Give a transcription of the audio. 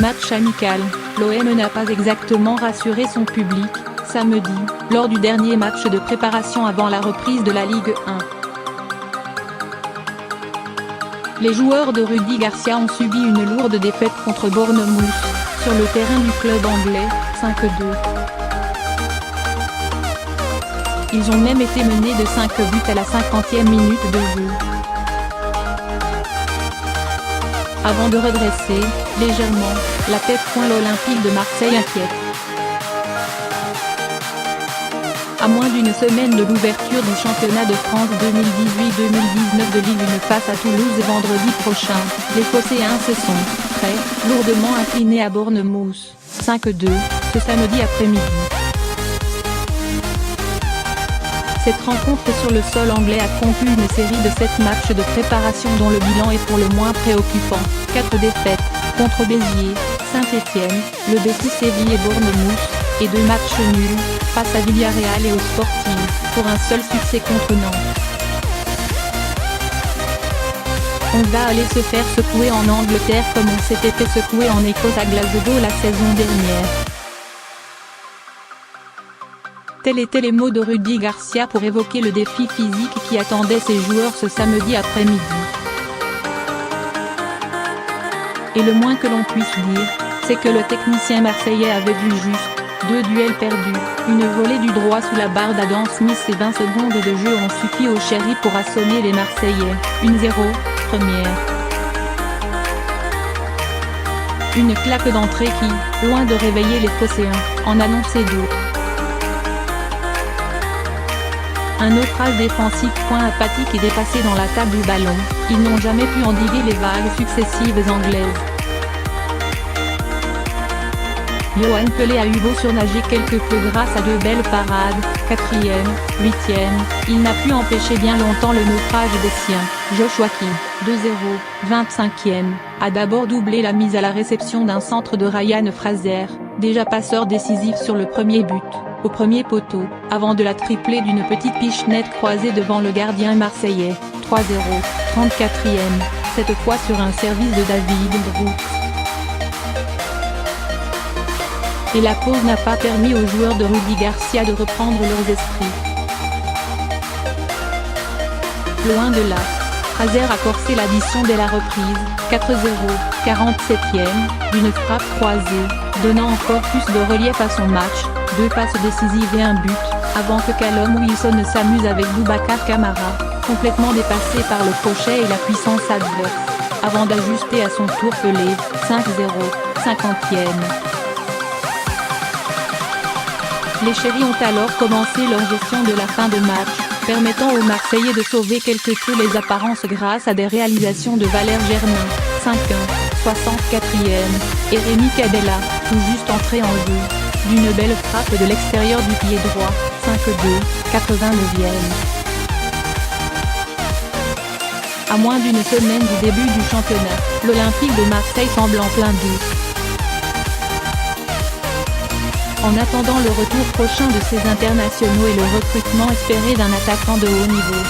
Match amical, l'OM n'a pas exactement rassuré son public, samedi, lors du dernier match de préparation avant la reprise de la Ligue 1. Les joueurs de Rudi Garcia ont subi une lourde défaite contre Bournemouth, sur le terrain du club anglais, 5-2. Ils ont même été menés de 5 buts à la 50e minute de jeu. Avant de redresser, légèrement, la tête l'Olympique de Marseille inquiète. À moins d'une semaine de l'ouverture du championnat de France 2018-2019 de Ligue 1 face à Toulouse vendredi prochain, les Phocéens se sont, très, lourdement inclinés à Bournemouth, 5-2, ce samedi après-midi. Cette rencontre sur le sol anglais a conclu une série de 7 matchs de préparation dont le bilan est pour le moins préoccupant, 4 défaites, contre Béziers, Saint-Étienne, le Betis Séville et Bournemouth, et 2 matchs nuls, face à Villarreal et au Sporting, pour un seul succès contre Nantes. On va aller se faire secouer en Angleterre comme on s'était fait secouer en Écosse à Glasgow la saison dernière. Tels étaient les mots de Rudi Garcia pour évoquer le défi physique qui attendait ses joueurs ce samedi après-midi. Et le moins que l'on puisse dire, c'est que le technicien marseillais avait vu juste 2 duels perdus, une volée du droit sous la barre d'Adam Smith et 20 secondes de jeu ont suffi aux Chéris pour assommer les Marseillais, 1-0, première. Une claque d'entrée qui, loin de réveiller les Phocéens, en annonçait d'autres. Un outrage défensif apathique et dépassé dans l'attaque du ballon, ils n'ont jamais pu endiguer les vagues successives anglaises. Yoann Pelé a eu beau surnager quelque peu grâce à 2 belles parades, 4e, 8e, il n'a pu empêcher bien longtemps le naufrage des siens. Joshua King, 2-0, 25e, a d'abord doublé la mise à la réception d'un centre de Ryan Fraser, déjà passeur décisif sur le premier but, au premier poteau, avant de la tripler d'une petite pichenette croisée devant le gardien marseillais, 3-0, 34e, cette fois sur un service de David Brooks. Et la pause n'a pas permis aux joueurs de Rudi Garcia de reprendre leurs esprits. Loin de là, Fraser a corsé l'addition dès la reprise, 4-0, 47e, d'une frappe croisée, donnant encore plus de relief à son match, 2 passes décisives et un but, avant que Callum Wilson ne s'amuse avec Boubacar Kamara, complètement dépassé par le crochet et la puissance adverse, avant d'ajuster à son tour Pelé, 5-0, 50e. Les Chéris ont alors commencé leur gestion de la fin de match, permettant aux Marseillais de sauver quelque peu les apparences grâce à des réalisations de Valère Germain, 5-1, 64e, et Rémi Cabella, tout juste entré en jeu, d'une belle frappe de l'extérieur du pied droit, 5-2, 89e. À moins d'une semaine du début du championnat, l'Olympique de Marseille semble en plein doute. En attendant le retour prochain de ses internationaux et le recrutement espéré d'un attaquant de haut niveau.